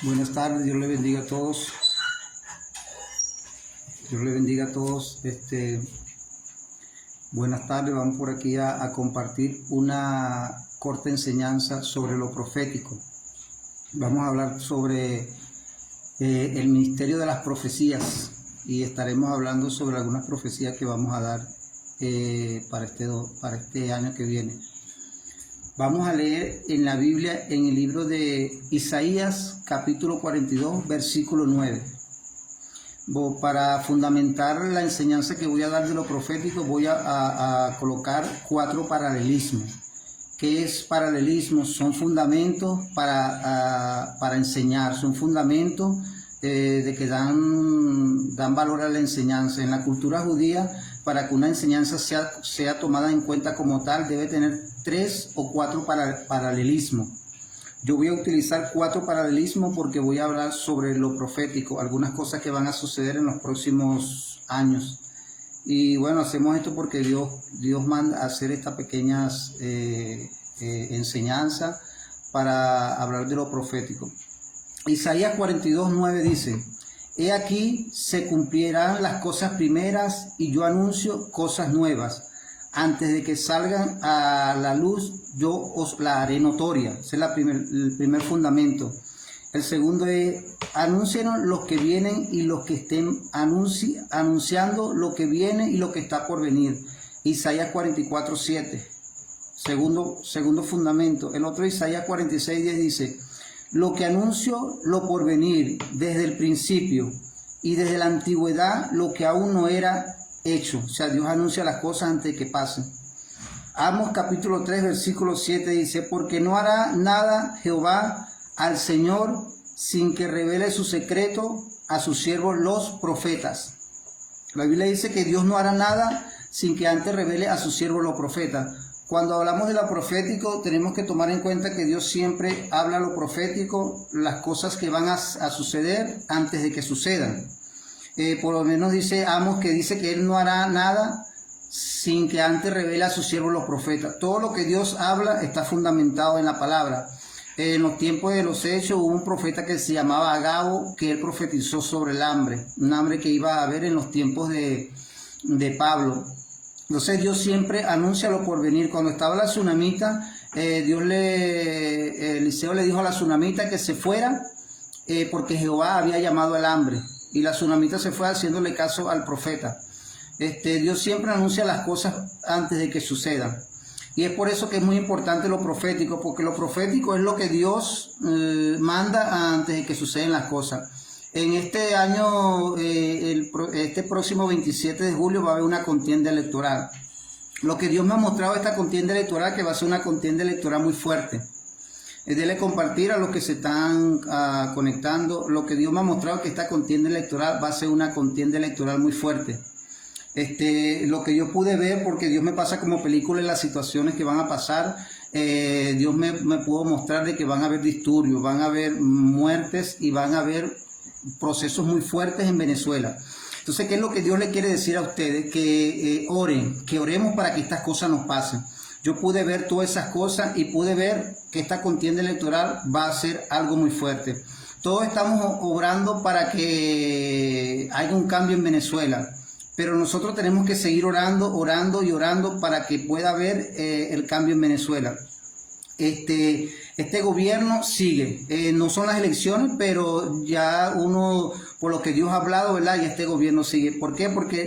Buenas tardes, Dios le bendiga a todos. Dios le bendiga a todos. Buenas tardes, vamos por aquí a compartir una corta enseñanza sobre lo profético. Vamos a hablar sobre el ministerio de las profecías y estaremos hablando sobre algunas profecías que vamos a dar para este año que viene. Vamos a leer en la Biblia, en el libro de Isaías, capítulo 42, versículo 9. Para fundamentar la enseñanza que voy a dar de lo profético, voy a colocar 4 paralelismos. ¿Qué es paralelismo? Son fundamentos para enseñar, son fundamentos de que dan valor a la enseñanza. En la cultura judía, para que una enseñanza sea tomada en cuenta como tal, debe tener 3 o 4 paralelismos. Yo voy a utilizar 4 paralelismos porque voy a hablar sobre lo profético, algunas cosas que van a suceder en los próximos años. Y bueno, hacemos esto porque Dios manda hacer estas pequeñas enseñanzas para hablar de lo profético. Isaías 42:9 dice: He aquí se cumplirán las cosas primeras y yo anuncio cosas nuevas. Antes de que salgan a la luz, yo os la haré notoria. Ese es el primer fundamento. El segundo es: anuncien los que vienen y los que estén anunciando lo que viene y lo que está por venir. Isaías 44:7. Segundo fundamento. El otro, Isaías 46:10 dice: lo que anuncio, lo por venir, desde el principio y desde la antigüedad, lo que aún no era hecho. O sea, Dios anuncia las cosas antes de que pasen. Amos capítulo 3, versículo 7 dice: porque no hará nada Jehová al Señor sin que revele su secreto a sus siervos los profetas. La Biblia dice que Dios no hará nada sin que antes revele a sus siervos los profetas. Cuando hablamos de lo profético, tenemos que tomar en cuenta que Dios siempre habla lo profético, las cosas que van a suceder antes de que sucedan. Por lo menos dice Amos, que dice que Él no hará nada sin que antes revele a sus siervos los profetas. Todo lo que Dios habla está fundamentado en la palabra. En los tiempos de los Hechos hubo un profeta que se llamaba Agabo, que él profetizó sobre el hambre, un hambre que iba a haber en los tiempos de Pablo. Entonces Dios siempre anuncia lo por venir. Cuando estaba la tsunamita, Eliseo le dijo a la tsunamita que se fuera porque Jehová había llamado al hambre. Y la tsunamita se fue haciéndole caso al profeta. Dios siempre anuncia las cosas antes de que sucedan. Y es por eso que es muy importante lo profético, porque lo profético es lo que Dios manda antes de que sucedan las cosas. En este año, este próximo 27 de julio va a haber una contienda electoral. Lo que Dios me ha mostrado esta contienda electoral, que va a ser una contienda electoral muy fuerte. Dele compartir a los que se están conectando. Lo que Dios me ha mostrado que esta contienda electoral va a ser una contienda electoral muy fuerte. Lo que yo pude ver, porque Dios me pasa como película en las situaciones que van a pasar, Dios me pudo mostrar de que van a haber disturbios, van a haber muertes y van a haber procesos muy fuertes en Venezuela. Entonces, ¿qué es lo que Dios le quiere decir a ustedes? Que oren, que oremos para que estas cosas nos pasen. Yo pude ver todas esas cosas y pude ver que esta contienda electoral va a ser algo muy fuerte. Todos estamos obrando para que haya un cambio en Venezuela, pero nosotros tenemos que seguir orando y orando para que pueda haber el cambio en Venezuela. Este gobierno sigue, no son las elecciones, pero ya uno, por lo que Dios ha hablado, ¿verdad? Y este gobierno sigue. ¿Por qué? Porque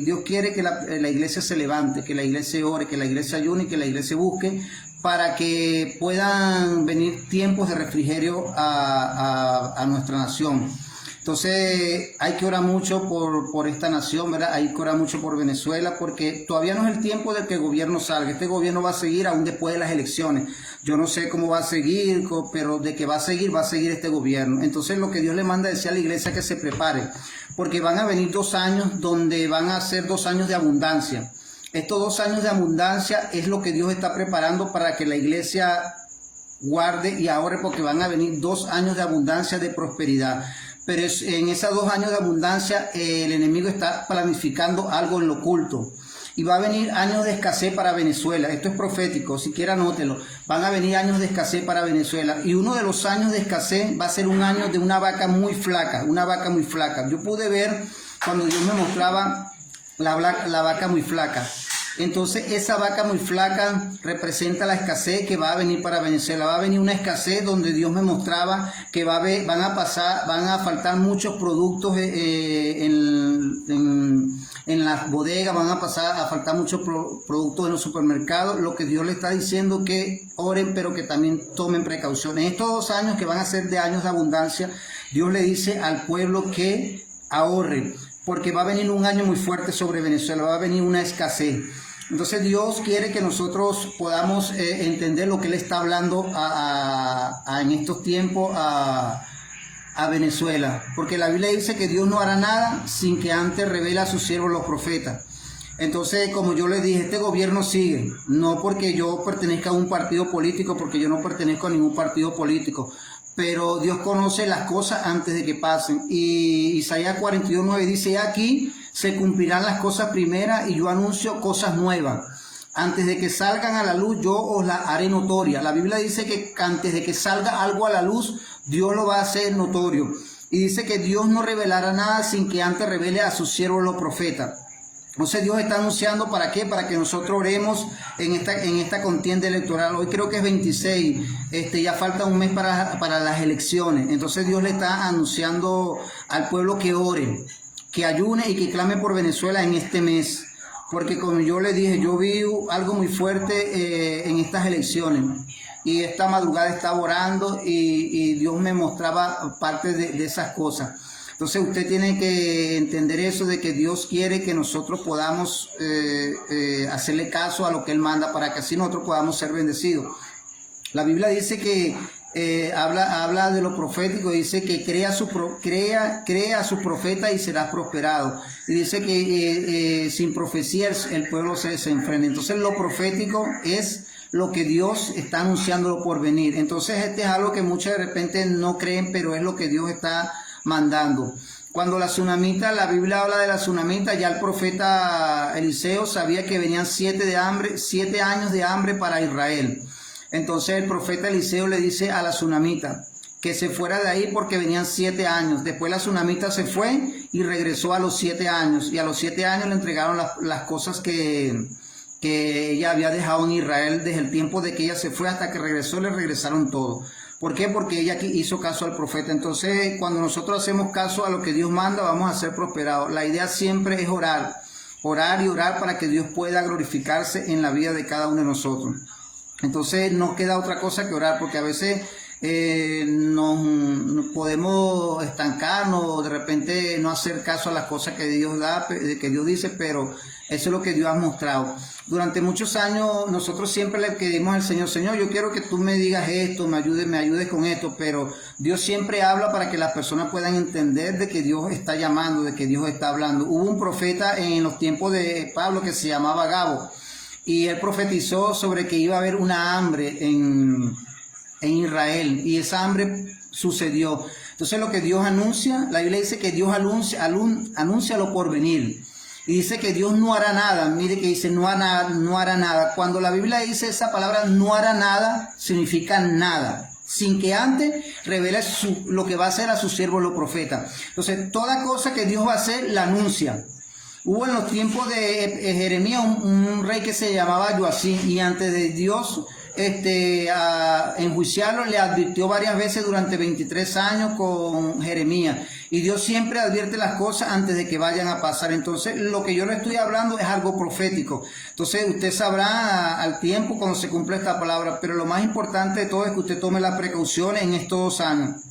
Dios quiere que la iglesia se levante, que la iglesia ore, que la iglesia ayune, que la iglesia busque, para que puedan venir tiempos de refrigerio a nuestra nación. Entonces hay que orar mucho por esta nación, ¿verdad? Hay que orar mucho por Venezuela, porque todavía no es el tiempo de que el gobierno salga. Este gobierno va a seguir aún después de las elecciones. Yo no sé cómo va a seguir, pero de que va a seguir este gobierno. Entonces lo que Dios le manda es decir a la iglesia que se prepare, porque van a venir 2 años donde van a ser 2 años de abundancia. Estos 2 años de abundancia es lo que Dios está preparando para que la iglesia guarde y ahorre, porque van a venir 2 años de abundancia, de prosperidad. Pero en esos 2 años de abundancia el enemigo está planificando algo en lo oculto. y va a venir años de escasez para Venezuela. Esto es profético, siquiera anótelo. Van a venir años de escasez para Venezuela. Y uno de los años de escasez va a ser un año de una vaca muy flaca, una vaca muy flaca. Yo pude ver cuando Dios me mostraba la vaca muy flaca. Entonces esa vaca muy flaca representa la escasez que va a venir para Venezuela. Va a venir una escasez donde Dios me mostraba que van a faltar muchos productos en las bodegas, van a faltar muchos productos en los supermercados. Lo que Dios le está diciendo que oren, pero que también tomen precauciones. En estos 2 años que van a ser de años de abundancia, Dios le dice al pueblo que ahorre, porque va a venir un año muy fuerte sobre Venezuela, va a venir una escasez. Entonces Dios quiere que nosotros podamos entender lo que Él está hablando en estos tiempos a Venezuela, porque la Biblia dice que Dios no hará nada sin que antes revele a sus siervos los profetas. Entonces, como yo les dije, este gobierno sigue, no porque yo pertenezca a un partido político, porque yo no pertenezco a ningún partido político, pero Dios conoce las cosas antes de que pasen. Y Isaías 42:9 dice: aquí se cumplirán las cosas primeras y yo anuncio cosas nuevas. Antes de que salgan a la luz, yo os las haré notoria. La Biblia dice que antes de que salga algo a la luz, Dios lo va a hacer notorio. Y dice que Dios no revelará nada sin que antes revele a sus siervos los profetas. Entonces Dios está anunciando, ¿para qué? Para que nosotros oremos en esta contienda electoral. Hoy creo que es 26, ya falta un mes para las elecciones. Entonces Dios le está anunciando al pueblo que ore, que ayune y que clame por Venezuela en este mes. Porque como yo le dije, yo vi algo muy fuerte en estas elecciones. Y esta madrugada estaba orando y Dios me mostraba parte de esas cosas. Entonces usted tiene que entender eso, de que Dios quiere que nosotros podamos hacerle caso a lo que Él manda, para que así nosotros podamos ser bendecidos. La Biblia dice que habla de lo profético, dice que crea a sus profetas y serás prosperado. Y dice que sin profecía el pueblo se desenfrena. Entonces lo profético es lo que Dios está anunciando por venir. Entonces este es algo que muchos de repente no creen, pero es lo que Dios está mandando. Cuando la tsunamita, la Biblia habla de la tsunamita, ya el profeta Eliseo sabía que venían 7 años de hambre para Israel. Entonces el profeta Eliseo le dice a la tsunamita que se fuera de ahí porque venían 7 años. Después la tsunamita se fue y regresó a los 7 años. Y a los 7 años le entregaron las cosas que ella había dejado en Israel. Desde el tiempo de que ella se fue hasta que regresó, le regresaron todo. ¿Por qué? Porque ella hizo caso al profeta. Entonces, cuando nosotros hacemos caso a lo que Dios manda, vamos a ser prosperados. La idea siempre es orar y orar para que Dios pueda glorificarse en la vida de cada uno de nosotros. Entonces, no queda otra cosa que orar, porque a veces nos podemos estancarnos, de repente no hacer caso a las cosas que Dios da, que Dios dice, pero eso es lo que Dios ha mostrado. Durante muchos años nosotros siempre le pedimos al Señor: Señor, yo quiero que tú me digas esto, me ayudes con esto, pero Dios siempre habla para que las personas puedan entender de que Dios está llamando, de que Dios está hablando. Hubo un profeta en los tiempos de Pablo que se llamaba Gabo, y él profetizó sobre que iba a haber una hambre en Israel, y esa hambre sucedió. Entonces lo que Dios anuncia, la Biblia dice que Dios anuncia lo por venir. Y dice que Dios no hará nada. Mire que dice no hará nada. Cuando la Biblia dice esa palabra no hará nada, significa nada, sin que antes revele lo que va a hacer a sus siervos los profetas. Entonces toda cosa que Dios va a hacer la anuncia. Hubo en los tiempos de Jeremías un rey que se llamaba Joacim, y antes de Dios a enjuiciarlo le advirtió varias veces durante 23 años con Jeremías, y Dios siempre advierte las cosas antes de que vayan a pasar. Entonces lo que yo le estoy hablando es algo profético. Entonces usted sabrá al tiempo cuando se cumple esta palabra, pero lo más importante de todo es que usted tome las precauciones en estos 2 años.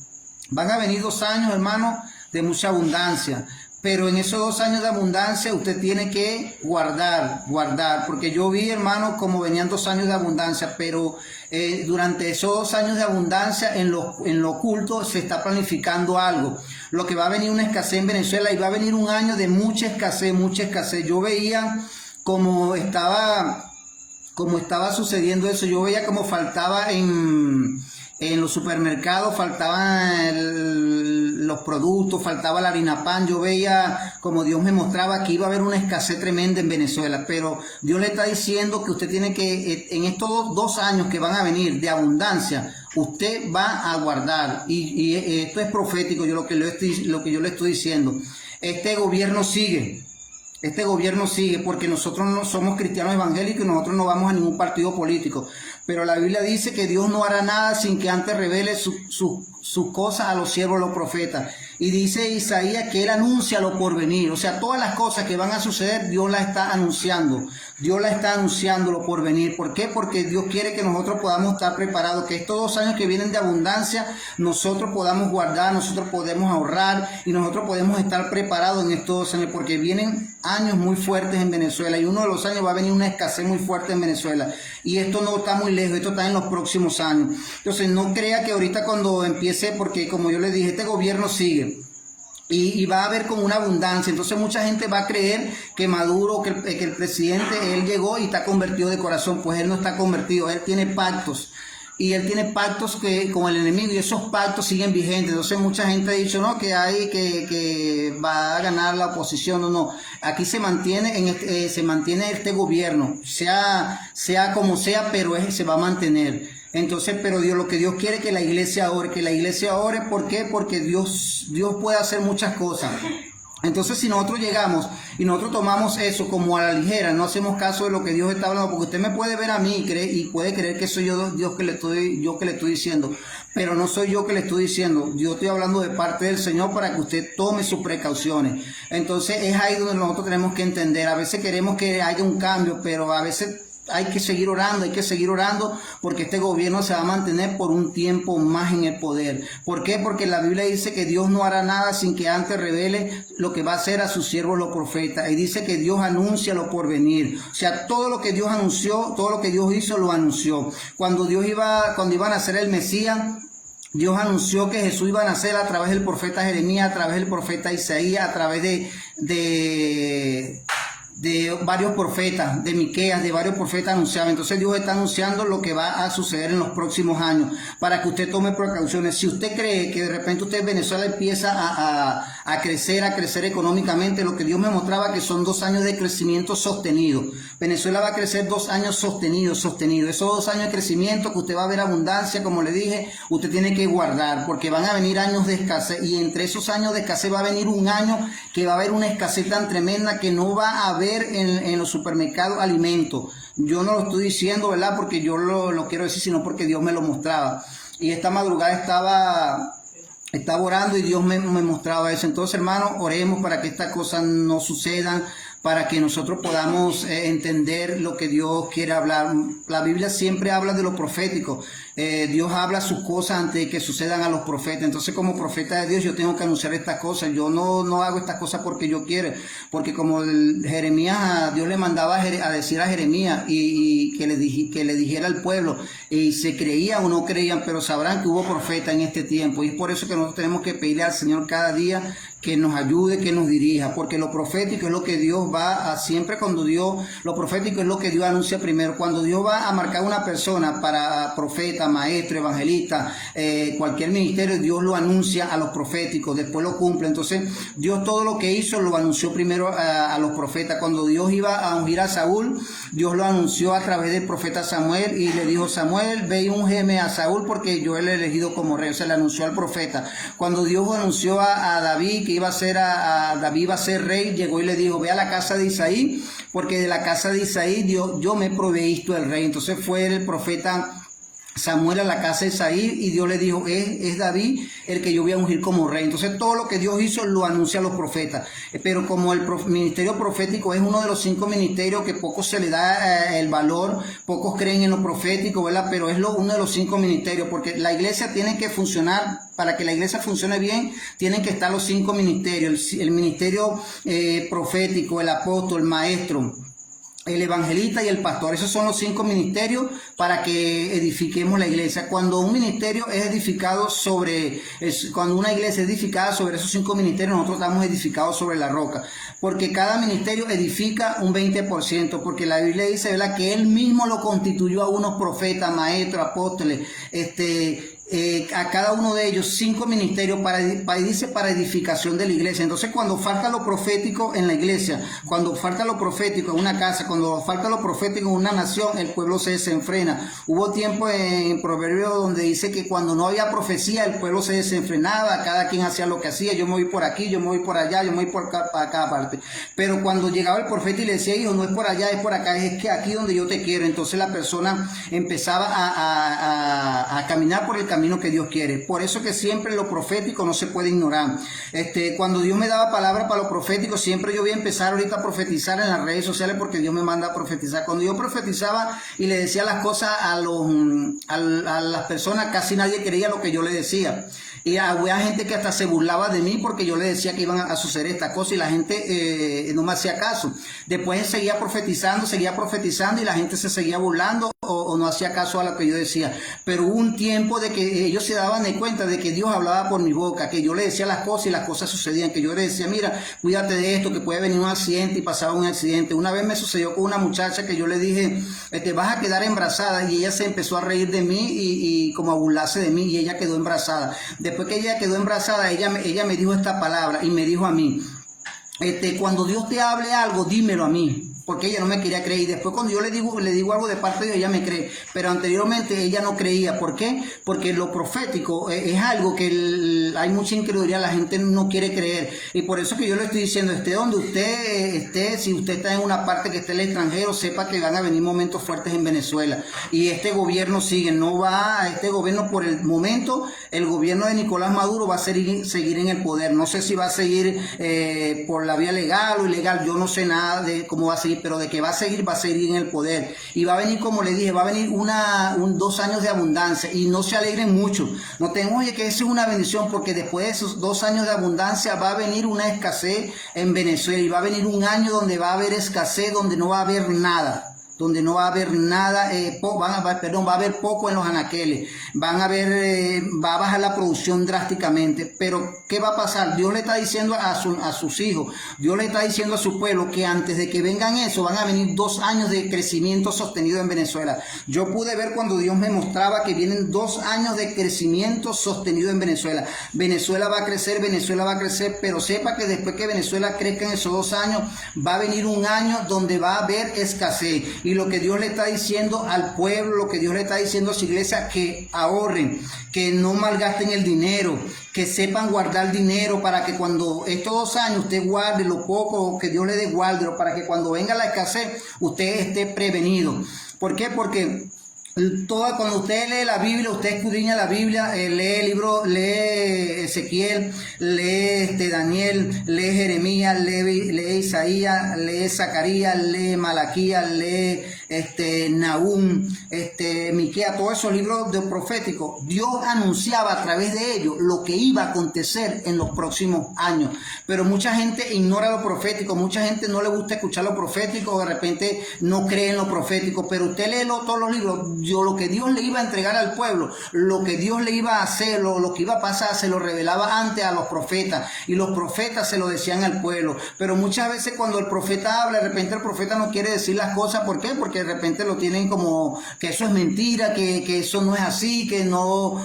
Van a venir 2 años, hermano, de mucha abundancia. Pero en esos 2 años de abundancia usted tiene que guardar, porque yo vi, hermano, como venían 2 años de abundancia, pero durante esos 2 años de abundancia en lo oculto se está planificando algo. Lo que va a venir una escasez en Venezuela, y va a venir un año de mucha escasez. Yo veía como estaba sucediendo eso, yo veía como faltaba en En los supermercados faltaban los productos, faltaba la harina pan. Yo veía, como Dios me mostraba, que iba a haber una escasez tremenda en Venezuela. Pero Dios le está diciendo que usted tiene que, en estos 2 años que van a venir de abundancia, usted va a guardar. Y esto es profético, lo que yo le estoy diciendo. Este gobierno sigue. Este gobierno sigue porque nosotros no somos cristianos evangélicos y nosotros no vamos a ningún partido político. Pero la Biblia dice que Dios no hará nada sin que antes revele sus cosas a los siervos, los profetas. Y dice Isaías que Él anuncia lo por venir. O sea, todas las cosas que van a suceder, Dios las está anunciando. Dios las está anunciando lo por venir. ¿Por qué? Porque Dios quiere que nosotros podamos estar preparados. Que estos 2 años que vienen de abundancia, nosotros podamos guardar, nosotros podemos ahorrar y nosotros podemos estar preparados en estos 2 años. Porque vienen años muy fuertes en Venezuela. Y uno de los años va a venir una escasez muy fuerte en Venezuela. Y esto no está muy lejos, esto está en los próximos años. Entonces no crea que ahorita cuando empiece, porque como yo les dije, este gobierno sigue. Y va a haber como una abundancia. Entonces mucha gente va a creer que Maduro, que el presidente, él llegó y está convertido de corazón. Pues él no está convertido, él tiene pactos. Y él tiene pactos con el enemigo y esos pactos siguen vigentes. Entonces mucha gente ha dicho, no, que va a ganar la oposición. No. Aquí se mantiene este gobierno, sea como sea, pero se va a mantener. Entonces, pero lo que Dios quiere es que la iglesia ore. ¿Por qué? Porque Dios puede hacer muchas cosas. Entonces, si nosotros llegamos y nosotros tomamos eso como a la ligera, no hacemos caso de lo que Dios está hablando, porque usted me puede ver a mí y puede creer que soy yo Dios que le estoy diciendo, pero no soy yo que le estoy diciendo. Yo estoy hablando de parte del Señor para que usted tome sus precauciones. Entonces, es ahí donde nosotros tenemos que entender. A veces queremos que haya un cambio, pero a veces hay que seguir orando porque este gobierno se va a mantener por un tiempo más en el poder. ¿Por qué? Porque la Biblia dice que Dios no hará nada sin que antes revele lo que va a hacer a sus siervos los profetas. Y dice que Dios anuncia lo por venir. O sea, todo lo que Dios anunció, todo lo que Dios hizo, lo anunció. Cuando iban a nacer el Mesías, Dios anunció que Jesús iba a nacer a través del profeta Jeremías, a través del profeta Isaías, a través de varios profetas, de Miqueas, de varios profetas anunciaban. Entonces Dios está anunciando lo que va a suceder en los próximos años para que usted tome precauciones. Si usted cree que de repente Venezuela empieza a crecer económicamente, lo que Dios me mostraba que son 2 años de crecimiento sostenido. Venezuela va a crecer 2 años sostenidos. Esos 2 años de crecimiento que usted va a ver abundancia, como le dije, usted tiene que guardar porque van a venir años de escasez y entre esos años de escasez va a venir un año que va a haber una escasez tan tremenda que no va a haber en los supermercados alimentos. Yo no lo estoy diciendo, ¿verdad? Porque yo lo quiero decir, sino porque Dios me lo mostraba. Y esta madrugada estaba orando y Dios me mostraba eso. Entonces, hermanos, oremos para que estas cosas no sucedan, para que nosotros podamos entender lo que Dios quiere hablar. La Biblia siempre habla de lo profético. Dios habla sus cosas antes de que sucedan a los profetas. Entonces, como profeta de Dios, yo tengo que anunciar estas cosas. Yo no hago estas cosas porque yo quiero, porque como Jeremías, Dios le mandaba a decir a Jeremías y que le dijera al pueblo, y se creían o no creían, pero sabrán que hubo profeta en este tiempo. Y es por eso que nosotros tenemos que pedirle al Señor cada día que nos ayude, que nos dirija, porque lo profético es lo que Dios va a siempre lo profético es lo que Dios anuncia primero. Cuando Dios va a marcar una persona para profeta, maestro, evangelista, cualquier ministerio, Dios lo anuncia a los proféticos, después lo cumple. Entonces, Dios todo lo que hizo lo anunció primero a los profetas. Cuando Dios iba a ungir a Saúl, Dios lo anunció a través del profeta Samuel y le dijo: Samuel, ve y úngeme a Saúl porque yo él he elegido como rey. O sea, le anunció al profeta. Cuando Dios anunció a David que iba a ser rey, llegó y le dijo: ve a la casa de Isaí, porque de la casa de Isaí yo me he proveído el rey. Entonces fue el profeta Samuel a la casa de Isaí y Dios le dijo: es David el que yo voy a ungir como rey. Entonces todo lo que Dios hizo lo anuncia a los profetas. Pero como el ministerio profético es uno de los 5 ministerios que poco se le da el valor, pocos creen en lo profético, ¿verdad? Pero es uno de los 5 ministerios, porque la iglesia tiene que funcionar. Para que la iglesia funcione bien, tienen que estar los 5 ministerios: el ministerio profético, el apóstol, el maestro, el evangelista y el pastor. Esos son los 5 ministerios para que edifiquemos la iglesia. Cuando un ministerio es edificado cuando una iglesia es edificada sobre esos 5 ministerios, nosotros estamos edificados sobre la roca, porque cada ministerio edifica un 20%, porque la Biblia dice, ¿verdad?, que él mismo lo constituyó a unos profetas, maestros, apóstoles, a cada uno de ellos 5 ministerios para edificación de la iglesia. Entonces, cuando falta lo profético en la iglesia, cuando falta lo profético en una casa, cuando falta lo profético en una nación, el pueblo se desenfrena. Hubo tiempo en Proverbios donde dice que cuando no había profecía, el pueblo se desenfrenaba, cada quien hacía lo que hacía, yo me voy por aquí, yo me voy por allá, yo me voy para cada parte. Pero cuando llegaba el profeta y le decía, hijo, no es por allá, es por acá, es que aquí donde yo te quiero, entonces la persona empezaba a caminar por el camino que Dios quiere. Por eso que siempre lo profético no se puede ignorar. Cuando Dios me daba palabra para lo profético, siempre yo voy a empezar ahorita a profetizar en las redes sociales, porque Dios me manda a profetizar. Cuando yo profetizaba y le decía las cosas a las personas, casi nadie creía lo que yo le decía. Y había gente que hasta se burlaba de mí porque yo le decía que iban a suceder esta cosa y la gente no me hacía caso. Después seguía profetizando y la gente se seguía burlando o no hacía caso a lo que yo decía. Pero hubo un tiempo de que ellos se daban de cuenta de que Dios hablaba por mi boca, que yo le decía las cosas y las cosas sucedían, que yo le decía, mira, cuídate de esto, que puede venir un accidente, y pasaba un accidente. Una vez me sucedió con una muchacha que yo le dije, vas a quedar embarazada, y ella se empezó a reír de mí y como a burlarse de mí, y ella quedó embarazada. Después que ella quedó embarazada, ella me dijo esta palabra y me dijo a mí, cuando Dios te hable algo, dímelo a mí, porque ella no me quería creer. Y después cuando yo le digo algo de parte de Dios, ella me cree, pero anteriormente ella no creía. ¿Por qué? Porque lo profético es algo que hay mucha incredulidad, la gente no quiere creer, y por eso que yo le estoy diciendo, donde usted esté, si usted está en una parte que esté en el extranjero, sepa que van a venir momentos fuertes en Venezuela, y este gobierno sigue, este gobierno por el momento, el gobierno de Nicolás Maduro va a seguir en el poder. No sé si va a seguir por la vía legal o ilegal, yo no sé nada de cómo va a seguir, pero de que va a seguir en el poder, y va a venir, como le dije, va a venir 2 años de abundancia, y no se alegren mucho, no tengan, oye, que eso es una bendición, porque después de esos 2 años de abundancia va a venir una escasez en Venezuela, y va a venir un año donde va a haber escasez, donde no va a haber nada. Va a haber poco en los anaqueles, va a bajar la producción drásticamente. Pero ¿qué va a pasar? Dios le está diciendo a sus hijos, Dios le está diciendo a su pueblo que antes de que vengan eso, van a venir 2 años de crecimiento sostenido en Venezuela. Yo pude ver cuando Dios me mostraba que vienen 2 años de crecimiento sostenido en Venezuela. Venezuela va a crecer, pero sepa que después que Venezuela crezca en esos 2 años, va a venir un año donde va a haber escasez. Y lo que Dios le está diciendo al pueblo, lo que Dios le está diciendo a su iglesia, que ahorren, que no malgasten el dinero, que sepan guardar dinero, para que cuando estos 2 años usted guarde lo poco que Dios le dé, guárdelo, para que cuando venga la escasez usted esté prevenido. ¿Por qué? Porque cuando usted lee la Biblia, usted escudriña la Biblia, lee Ezequiel, lee Daniel, lee Jeremías, lee Isaías, lee Zacarías, lee Malaquías, lee Nahum, Miqueas, todos esos libros de proféticos. Dios anunciaba a través de ellos lo que iba a acontecer en los próximos años. Pero mucha gente ignora lo profético, mucha gente no le gusta escuchar lo profético, de repente no cree en lo profético. Pero usted lee todos los libros, lo que Dios le iba a entregar al pueblo, lo que Dios le iba a hacer, lo que iba a pasar, se lo revelaba antes a los profetas, y los profetas se lo decían al pueblo. Pero muchas veces cuando el profeta habla, de repente el profeta no quiere decir las cosas. ¿Por qué? Porque de repente lo tienen como que eso es mentira, que eso no es así, que no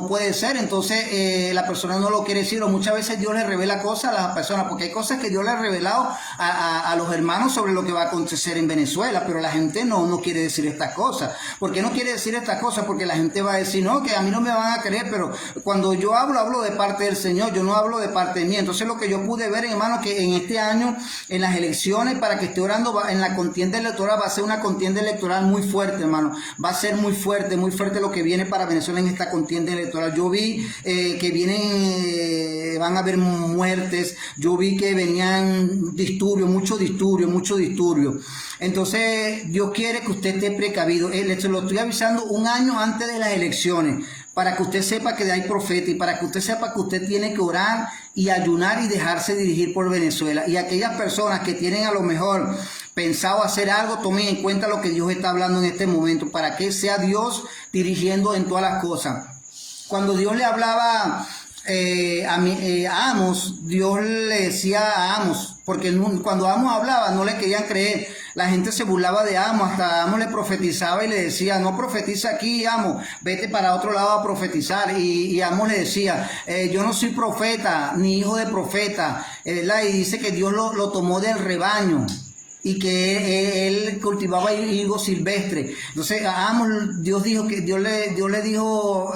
puede ser. Entonces la persona no lo quiere decir, o muchas veces Dios le revela cosas a las personas, porque hay cosas que Dios le ha revelado a los hermanos sobre lo que va a acontecer en Venezuela, pero la gente no quiere decir estas cosas. ¿Por qué no quiere decir estas cosas? Porque la gente va a decir, no, que a mí no me van a creer, pero cuando yo hablo de parte del Señor, yo no hablo de parte de mí. Entonces lo que yo pude ver, hermano, que en este año, en las elecciones, para que esté orando, en la contienda electoral, va a ser una contienda electoral muy fuerte, hermano. Va a ser muy fuerte lo que viene para Venezuela en esta contienda electoral. Yo vi que van a haber muertes, yo vi que venían disturbios, mucho disturbio. Entonces Dios quiere que usted esté precavido. Se lo estoy avisando un año antes de las elecciones, para que usted sepa que hay profeta y para que usted sepa que usted tiene que orar y ayunar y dejarse dirigir por Venezuela. Y aquellas personas que tienen a lo mejor pensado hacer algo, tomen en cuenta lo que Dios está hablando en este momento, para que sea Dios dirigiendo en todas las cosas. Cuando Dios le hablaba a Amos, Dios le decía a Amos, porque cuando Amos hablaba no le querían creer, la gente se burlaba de Amos, hasta Amos le profetizaba y le decía, no profetiza aquí, Amos, vete para otro lado a profetizar, y Amos le decía, yo no soy profeta, ni hijo de profeta, y dice que Dios lo tomó del rebaño, y que él cultivaba higo silvestre. Entonces Amos, Dios dijo que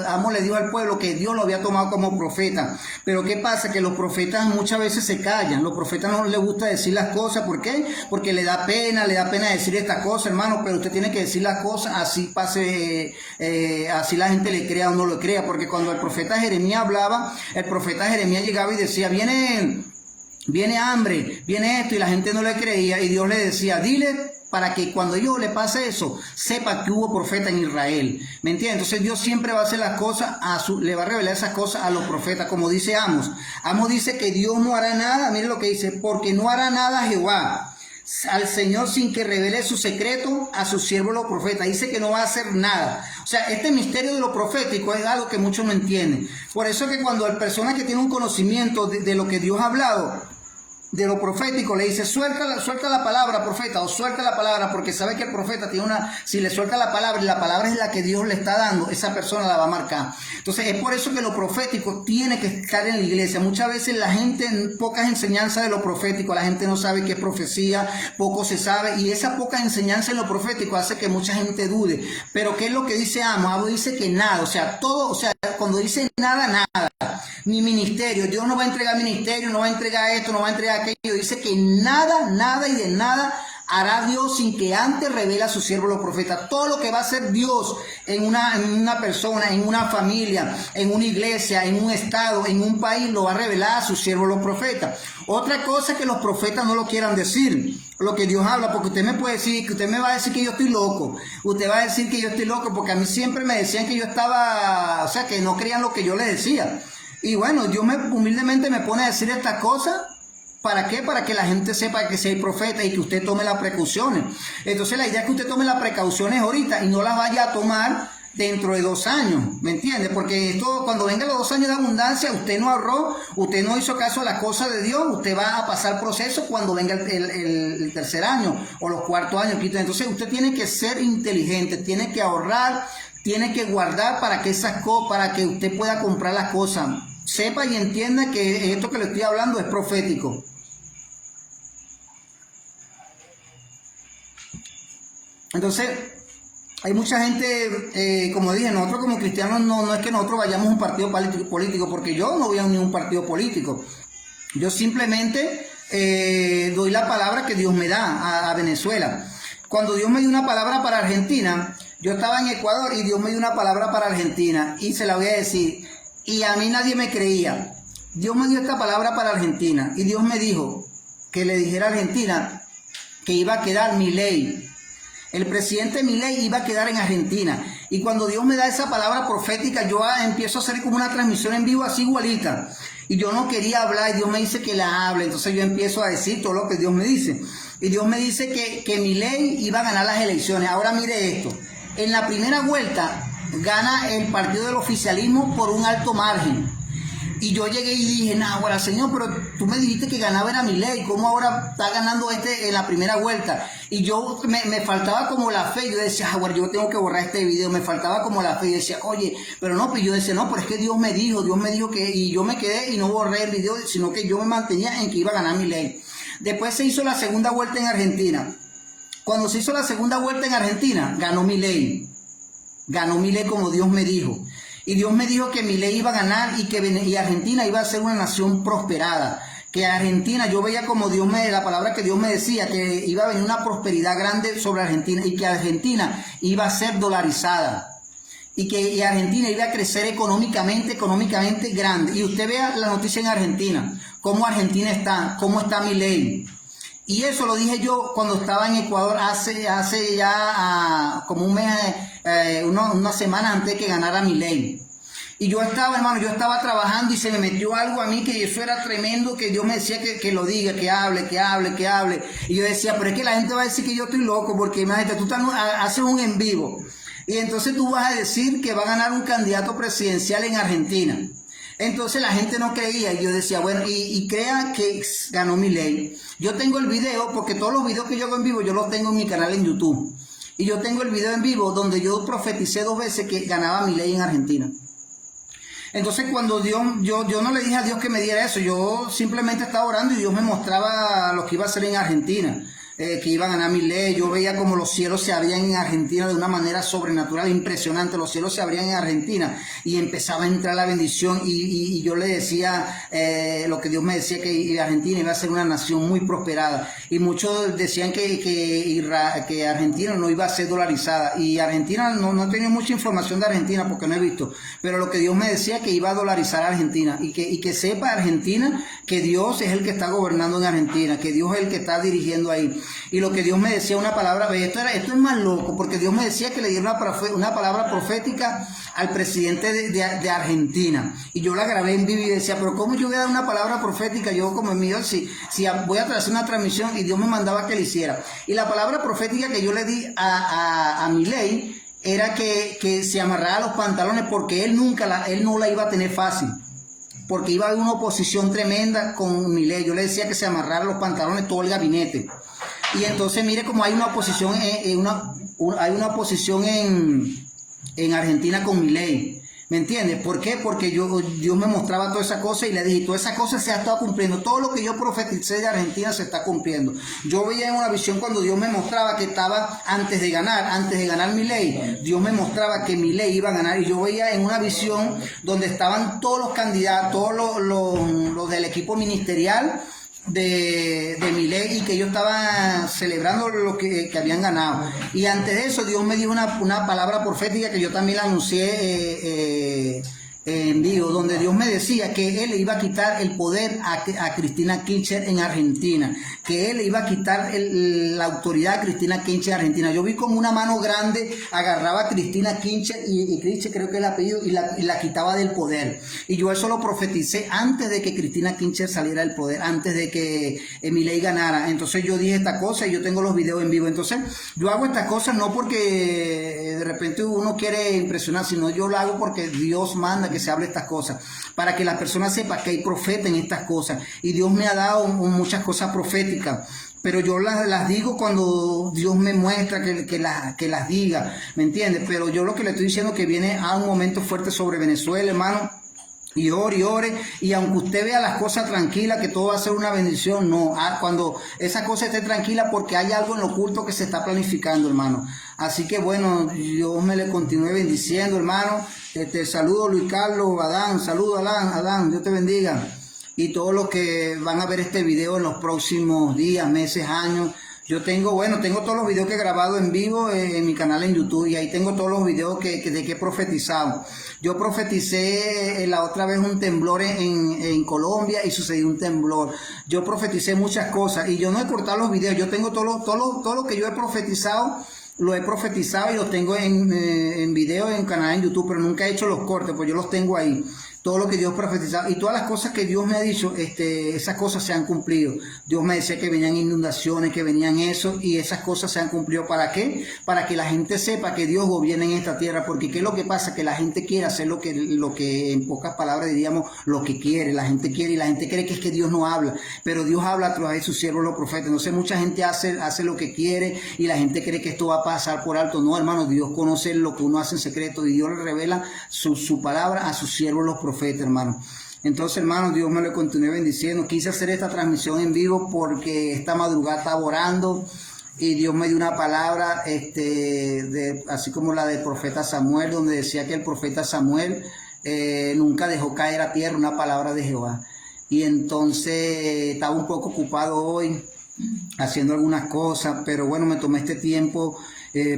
Amos le dijo al pueblo que Dios lo había tomado como profeta. Pero ¿qué pasa? Que los profetas muchas veces se callan. Los profetas no les gusta decir las cosas. ¿Por qué? Porque le da pena decir estas cosas, hermano, pero usted tiene que decir las cosas, así pase, así la gente le crea o no lo crea. Porque cuando el profeta Jeremías hablaba, el profeta Jeremías llegaba y decía, viene hambre, viene esto, y la gente no le creía, y Dios le decía, dile para que cuando yo le pase eso, sepa que hubo profeta en Israel. ¿Me entiendes? Entonces Dios siempre va a hacer las cosas, le va a revelar esas cosas a los profetas, como dice Amos. Amos dice que Dios no hará nada, mire lo que dice, porque no hará nada Jehová al Señor sin que revele su secreto a sus siervos los profetas. Dice que no va a hacer nada. O sea, este misterio de lo profético es algo que muchos no entienden. Por eso que cuando la persona que tiene un conocimiento de lo que Dios ha hablado, de lo profético, le dice, suelta la palabra, profeta, o suelta la palabra, porque sabe que el profeta tiene si le suelta la palabra, y la palabra es la que Dios le está dando, esa persona la va a marcar. Entonces es por eso que lo profético tiene que estar en la iglesia. Muchas veces la gente, pocas enseñanzas de lo profético, la gente no sabe qué es profecía, poco se sabe, y esa poca enseñanza en lo profético hace que mucha gente dude. Pero ¿qué es lo que dice Amos? Amos dice que nada, o sea, todo, o sea, cuando dice nada, nada, ni ministerio, Dios no va a entregar ministerio, no va a entregar esto, no va a entregar aquello, dice que nada y de nada hará Dios sin que antes revele a sus siervos los profetas. Todo lo que va a hacer Dios en una persona, en una familia, en una iglesia, en un estado, en un país, lo va a revelar a sus siervos los profetas. Otra cosa es que los profetas no lo quieran decir, lo que Dios habla, porque usted me puede decir, que usted me va a decir que yo estoy loco, usted va a decir que yo estoy loco, porque a mí siempre me decían que yo estaba, o sea, que no creían lo que yo les decía. Y bueno, Dios humildemente me pone a decir estas cosas. ¿Para qué? Para que la gente sepa que si hay profeta y que usted tome las precauciones. Entonces la idea es que usted tome las precauciones ahorita y no las vaya a tomar dentro de 2 años, ¿me entiende? Porque esto, cuando vengan los 2 años de abundancia, usted no ahorró, usted no hizo caso a las cosas de Dios, usted va a pasar proceso cuando venga el 3er año o los 4 años. Entonces usted tiene que ser inteligente, tiene que ahorrar, tiene que guardar para que para que usted pueda comprar las cosas. Sepa y entienda que esto que le estoy hablando es profético. Entonces, hay mucha gente, como dije, nosotros como cristianos no es que nosotros vayamos a un partido político, porque yo no voy a ningún partido político. Yo simplemente doy la palabra que Dios me da a Venezuela. Cuando Dios me dio una palabra para Argentina, yo estaba en Ecuador y Dios me dio una palabra para Argentina, y se la voy a decir, y a mí nadie me creía. Dios me dio esta palabra para Argentina, y Dios me dijo que le dijera a Argentina que iba a quedar Milei. El presidente Milei iba a quedar en Argentina. Y cuando Dios me da esa palabra profética, yo empiezo a hacer como una transmisión en vivo así igualita. Y yo no quería hablar, y Dios me dice que la hable. Entonces yo empiezo a decir todo lo que Dios me dice. Y Dios me dice que Milei iba a ganar las elecciones. Ahora mire esto. En la primera vuelta gana el partido del oficialismo por un alto margen. Y yo llegué y dije, nah, bueno, señor, pero tú me dijiste que ganaba era Milei, ¿cómo ahora está ganando en la primera vuelta? Y yo me faltaba como la fe, yo decía, bueno, yo tengo que borrar este video, me faltaba como la fe, y decía, oye, pero no, pues yo decía, no, pero es que Dios me dijo que, y yo me quedé y no borré el video, sino que yo me mantenía en que iba a ganar Milei. Después se hizo la segunda vuelta en Argentina. Cuando se hizo la segunda vuelta en Argentina, ganó Milei como Dios me dijo. Y Dios me dijo que Milei iba a ganar y Argentina iba a ser una nación prosperada. Que Argentina, yo veía como la palabra que Dios me decía, que iba a venir una prosperidad grande sobre Argentina y que Argentina iba a ser dolarizada. Y que Argentina iba a crecer económicamente grande. Y usted vea la noticia en Argentina, cómo Argentina está, cómo está Milei. Y eso lo dije yo cuando estaba en Ecuador hace ya como un mes, una semana antes de que ganara Milei. Y yo estaba, hermano, yo estaba trabajando y se me metió algo a mí que eso era tremendo, que Dios me decía que lo diga, que hable, que hable, que hable. Y yo decía, pero es que la gente va a decir que yo estoy loco, porque imagínate, tú haces un en vivo. Y entonces tú vas a decir que va a ganar un candidato presidencial en Argentina. Entonces la gente no creía y yo decía, bueno, y crea que ganó Milei. Yo tengo el video, porque todos los videos que yo hago en vivo yo los tengo en mi canal en YouTube. Y yo tengo el video en vivo donde yo profeticé 2 veces que ganaba Milei en Argentina. Entonces cuando Dios, yo no le dije a Dios que me diera eso, yo simplemente estaba orando y Dios me mostraba lo que iba a hacer en Argentina. Que iba a ganar Milei. Yo veía como los cielos se abrían en Argentina de una manera sobrenatural, impresionante. Los cielos se abrían en Argentina y empezaba a entrar la bendición y yo le decía lo que Dios me decía, que Argentina iba a ser una nación muy prosperada. Y muchos decían que Argentina no iba a ser dolarizada. Y Argentina, no he tenido mucha información de Argentina porque no he visto. Pero lo que Dios me decía, que iba a dolarizar a Argentina. Y que sepa Argentina que Dios es el que está gobernando en Argentina, que Dios es el que está dirigiendo ahí. Y lo que Dios me decía, una palabra, esto es más loco, porque Dios me decía que le diera una palabra profética al presidente de Argentina. Y yo la grabé en vivo y decía, pero ¿cómo yo voy a dar una palabra profética? Yo como en mío, si voy a hacer una transmisión, y Dios me mandaba que le hiciera. Y la palabra profética que yo le di a Milei era que se amarrara los pantalones, porque él no la iba a tener fácil. Porque iba a haber una oposición tremenda con Milei. Yo le decía que se amarrara los pantalones todo el gabinete. Y entonces mire cómo hay una oposición, hay una oposición en Argentina con Milei. ¿Me entiendes? ¿Por qué? Porque Dios me mostraba toda esa cosa y le dije, toda esa cosa se ha estado cumpliendo. Todo lo que yo profeticé de Argentina se está cumpliendo. Yo veía en una visión cuando Dios me mostraba que estaba antes de ganar Milei. Dios me mostraba que Milei iba a ganar. Y yo veía en una visión donde estaban todos los candidatos, todos los del equipo ministerial de Milei, y que ellos estaban celebrando lo que habían ganado. Y antes de eso Dios me dio una palabra profética que yo también la anuncié en vivo, donde Dios me decía que Él le iba a quitar el poder a Cristina Kirchner en Argentina, que Él le iba a quitar la autoridad a Cristina Kirchner en Argentina. Yo vi como una mano grande agarraba a Cristina Kirchner y Kirchner, creo que es el apellido, y la quitaba del poder. Y yo eso lo profeticé antes de que Cristina Kirchner saliera del poder, antes de que Milei ganara. Entonces yo dije esta cosa y yo tengo los videos en vivo. Entonces yo hago estas cosas no porque de repente uno quiere impresionar, sino yo lo hago porque Dios manda que se hable estas cosas, para que las personas sepan que hay profeta en estas cosas. Y Dios me ha dado muchas cosas proféticas, pero yo las digo cuando Dios me muestra que las diga, ¿me entiendes? Pero yo lo que le estoy diciendo es que viene a un momento fuerte sobre Venezuela, hermano. Y ore, y aunque usted vea las cosas tranquilas, que todo va a ser una bendición, no. Cuando esa cosa esté tranquila, porque hay algo en lo oculto que se está planificando, hermano. Así que bueno, Dios me le continúe bendiciendo, hermano. Saludo Luis Carlos, Adán, saludo Adán, Dios te bendiga. Y todos los que van a ver este video en los próximos días, meses, años. Yo tengo todos los videos que he grabado en vivo en mi canal en YouTube, y ahí tengo todos los videos de que he profetizado. Yo profeticé la otra vez un temblor en Colombia y sucedió un temblor. Yo profeticé muchas cosas y yo no he cortado los videos. Yo tengo todo lo que yo he profetizado, lo he profetizado y los tengo en video en canal en YouTube, pero nunca he hecho los cortes, pues yo los tengo ahí. Todo lo que Dios profetizaba y todas las cosas que Dios me ha dicho, esas cosas se han cumplido. Dios me decía que venían inundaciones, que venían eso, y esas cosas se han cumplido. ¿Para qué? Para que la gente sepa que Dios gobierna en esta tierra, porque ¿qué es lo que pasa? Que la gente quiere hacer lo que en pocas palabras diríamos, lo que quiere. La gente quiere y la gente cree que es que Dios no habla, pero Dios habla a través de sus siervos los profetas. Entonces mucha gente hace lo que quiere y la gente cree que esto va a pasar por alto. No, hermano, Dios conoce lo que uno hace en secreto y Dios le revela su palabra a sus siervos los profetas, hermano. Entonces, hermano, Dios me lo continúe bendiciendo. Quise hacer esta transmisión en vivo porque esta madrugada estaba orando y Dios me dio una palabra, así como la del profeta Samuel, donde decía que el profeta Samuel nunca dejó caer a tierra una palabra de Jehová. Y entonces estaba un poco ocupado hoy haciendo algunas cosas, pero bueno, me tomé este tiempo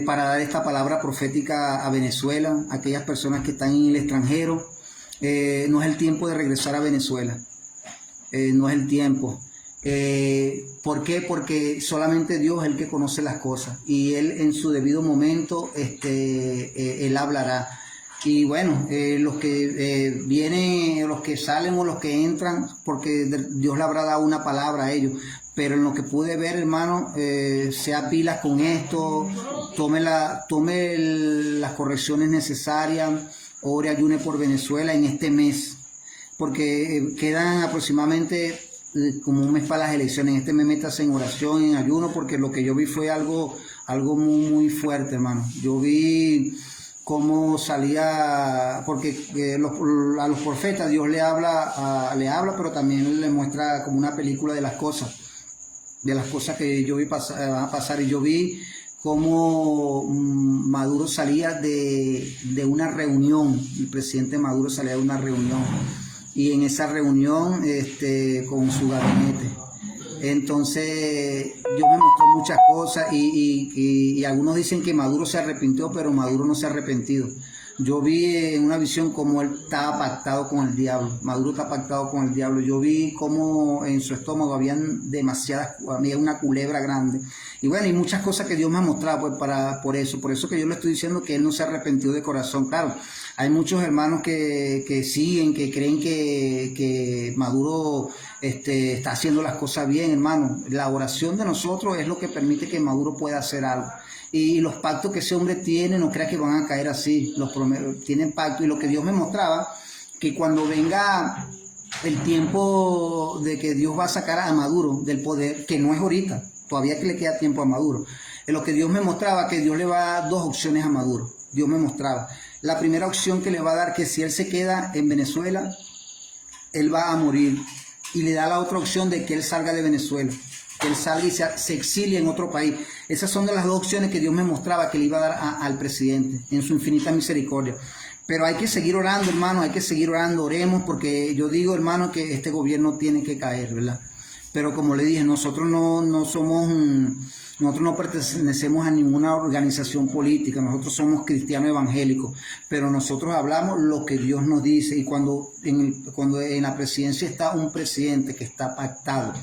para dar esta palabra profética a Venezuela, a aquellas personas que están en el extranjero. No es el tiempo de regresar a Venezuela, no es el tiempo. ¿Por qué? Porque solamente Dios es el que conoce las cosas y Él en su debido momento, Él hablará. Y bueno, los que vienen, los que salen o los que entran, porque Dios le habrá dado una palabra a ellos. Pero en lo que pude ver, hermano, sea pilas con esto, tome las correcciones necesarias, ore, ayune por Venezuela en este mes, porque quedan aproximadamente como un mes para las elecciones. En este mes metas en oración, en ayuno, porque lo que yo vi fue algo muy, muy fuerte, hermano. Yo vi cómo salía, porque a los profetas Dios le habla, pero también le muestra como una película de las cosas que yo vi van a pasar. Y yo vi cómo Maduro salía de una reunión, el presidente Maduro salía de una reunión, y en esa reunión con su gabinete. Entonces Dios me mostró muchas cosas y algunos dicen que Maduro se arrepintió, pero Maduro no se ha arrepentido. Yo vi en una visión cómo él estaba pactado con el diablo. Maduro está pactado con el diablo. Yo vi cómo en su estómago había una culebra grande. Y bueno, y muchas cosas que Dios me ha mostrado por eso que yo le estoy diciendo que él no se ha arrepentido de corazón. Claro, hay muchos hermanos que siguen, que creen que Maduro está haciendo las cosas bien, hermano. La oración de nosotros es lo que permite que Maduro pueda hacer algo. Y los pactos que ese hombre tiene, no crea que van a caer así, tienen pacto. Y lo que Dios me mostraba, que cuando venga el tiempo de que Dios va a sacar a Maduro del poder, que no es ahorita, todavía que le queda tiempo a Maduro, lo que Dios me mostraba, que Dios le va a dar dos opciones a Maduro. Dios me mostraba, la primera opción que le va a dar, que si él se queda en Venezuela, él va a morir, y le da la otra opción de que él salga de Venezuela, que él salga y se exilie en otro país. Esas son de las dos opciones que Dios me mostraba que le iba a dar al presidente en su infinita misericordia. Pero hay que seguir orando, hermano, hay que seguir orando, oremos, porque yo digo, hermano, que este gobierno tiene que caer, ¿verdad? Pero como le dije, nosotros nosotros no pertenecemos a ninguna organización política, nosotros somos cristianos evangélicos, pero nosotros hablamos lo que Dios nos dice. Y cuando en la presidencia está un presidente que está pactado,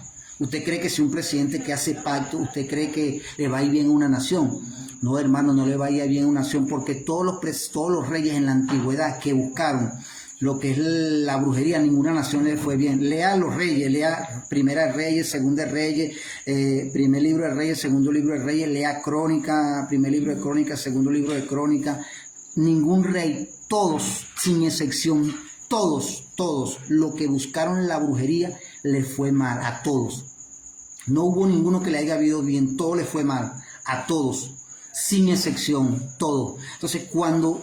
¿usted cree que si un presidente que hace pacto, usted cree que le va a ir bien a una nación? No, hermano, no le va a ir bien a una nación, porque todos los reyes en la antigüedad que buscaron lo que es la brujería, ninguna nación le fue bien. Lea los reyes, lea Primera de Reyes, Segunda de Reyes, primer libro de Reyes, segundo libro de Reyes, lea Crónica, primer libro de Crónica, segundo libro de Crónica. Ningún rey, todos, sin excepción, todos, lo que buscaron la brujería, le fue mal, a todos. No hubo ninguno que le haya ido bien, todo le fue mal, a todos, sin excepción, todo. Entonces, cuando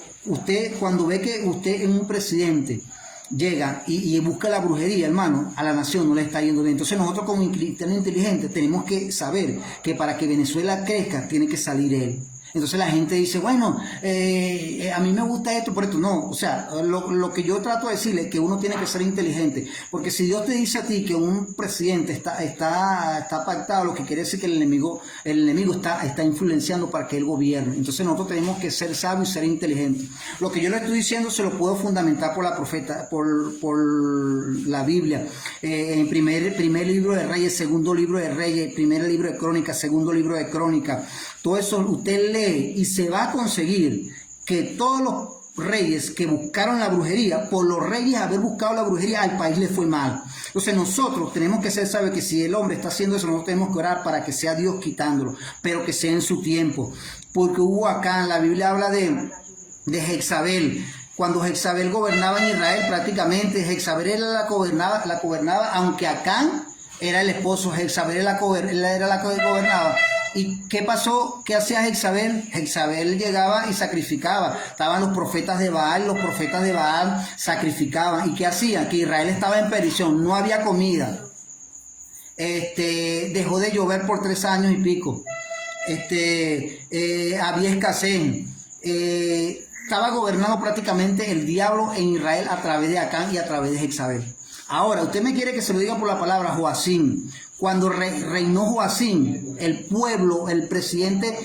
ve que usted es un presidente, llega y busca la brujería, hermano, a la nación no le está yendo bien. Entonces nosotros como cristianos inteligentes tenemos que saber que para que Venezuela crezca, tiene que salir él. Entonces la gente dice, bueno, a mí me gusta esto, por esto. No, o sea, lo que yo trato de decirle es que uno tiene que ser inteligente. Porque si Dios te dice a ti que un presidente está pactado, lo que quiere decir que el enemigo está influenciando para que él gobierne. Entonces nosotros tenemos que ser sabios y ser inteligentes. Lo que yo le estoy diciendo se lo puedo fundamentar por la profeta, por la Biblia. En primer libro de Reyes, segundo libro de Reyes, primer libro de Crónicas, segundo libro de Crónicas. Todo eso usted lee y se va a conseguir que todos los reyes que buscaron la brujería, por los reyes haber buscado la brujería, al país le fue mal. Entonces nosotros tenemos que ser sabios que si el hombre está haciendo eso, nosotros tenemos que orar para que sea Dios quitándolo, pero que sea en su tiempo. Porque hubo acá, la Biblia habla de Jezabel. Cuando Jezabel gobernaba en Israel, prácticamente Jezabel era la gobernaba, aunque Acán era el esposo, Jezabel era la que gobernaba. ¿Y qué pasó? ¿Qué hacía Jezabel? Jezabel llegaba y sacrificaba. Estaban los profetas de Baal sacrificaban. ¿Y qué hacían? Que Israel estaba en perdición, no había comida. Dejó de llover por 3 años y pico. Había escasez. Estaba gobernado prácticamente el diablo en Israel a través de Acán y a través de Jezabel. Ahora, usted me quiere que se lo diga por la palabra Joacim. Cuando reinó Joacim, el pueblo, el presidente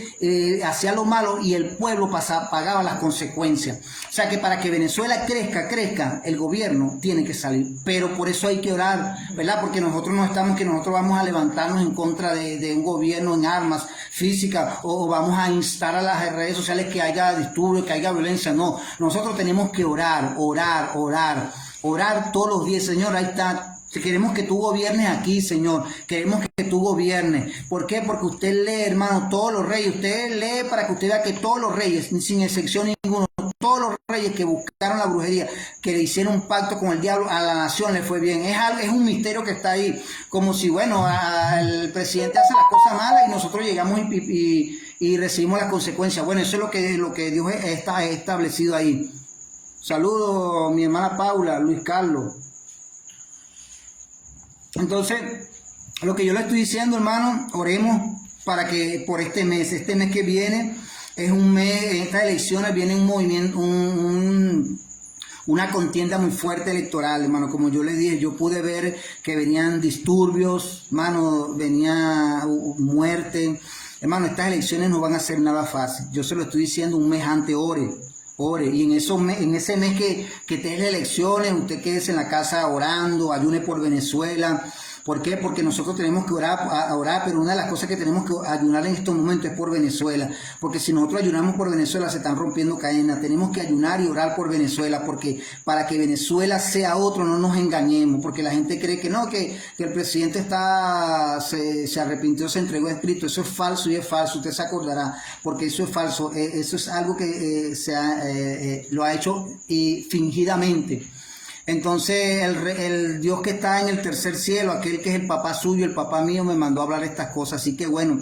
hacía lo malo y el pueblo pagaba las consecuencias. O sea que para que Venezuela crezca, el gobierno tiene que salir. Pero por eso hay que orar, ¿verdad? Porque nosotros no estamos que nosotros vamos a levantarnos en contra de un gobierno en armas físicas o vamos a instar a las redes sociales que haya disturbios, que haya violencia. No, nosotros tenemos que orar todos los días. Señor, ahí está. Queremos que tú gobiernes aquí, Señor. Queremos que tú gobiernes. ¿Por qué? Porque usted lee, hermano, todos los reyes. Usted lee para que usted vea que todos los reyes, sin excepción ninguno, todos los reyes que buscaron la brujería, que le hicieron un pacto con el diablo, a la nación le fue bien. Es un misterio que está ahí. Como si, bueno, el presidente hace las cosas malas y nosotros llegamos y recibimos las consecuencias. Bueno, eso es lo que Dios está establecido ahí. Saludos, mi hermana Paula, Luis Carlos. Entonces, lo que yo le estoy diciendo, hermano, oremos para que por este mes que viene, es un mes, en estas elecciones viene un movimiento, una contienda muy fuerte electoral, hermano. Como yo le dije, yo pude ver que venían disturbios, hermano, venía muerte. Hermano, estas elecciones no van a ser nada fácil. Yo se lo estoy diciendo un mes antes, ore. Y en ese mes que esté las elecciones, usted quédese en la casa orando, ayune por Venezuela. ¿Por qué? Porque nosotros tenemos que orar, pero una de las cosas que tenemos que ayunar en estos momentos es por Venezuela. Porque si nosotros ayunamos por Venezuela, se están rompiendo cadenas. Tenemos que ayunar y orar por Venezuela, porque para que Venezuela sea otro, no nos engañemos. Porque la gente cree que no, que el presidente se arrepintió, se entregó a Cristo. Eso es falso y es falso. Usted se acordará, porque eso es falso. Eso es algo que lo ha hecho fingidamente. Entonces el Dios que está en el tercer cielo, aquel que es el papá suyo, el papá mío, me mandó a hablar estas cosas. Así que bueno,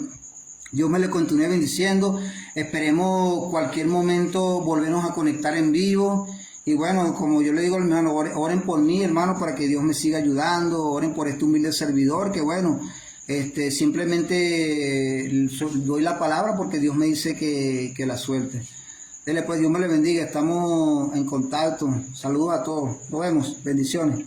Dios me le continúe bendiciendo. Esperemos cualquier momento volvernos a conectar en vivo. Y bueno, como yo le digo, hermano, oren por mí, hermano, para que Dios me siga ayudando. Oren por este humilde servidor, que bueno, simplemente doy la palabra porque Dios me dice que la suelte. Dele, pues, Dios me le bendiga, estamos en contacto. Saludos a todos, nos vemos, bendiciones.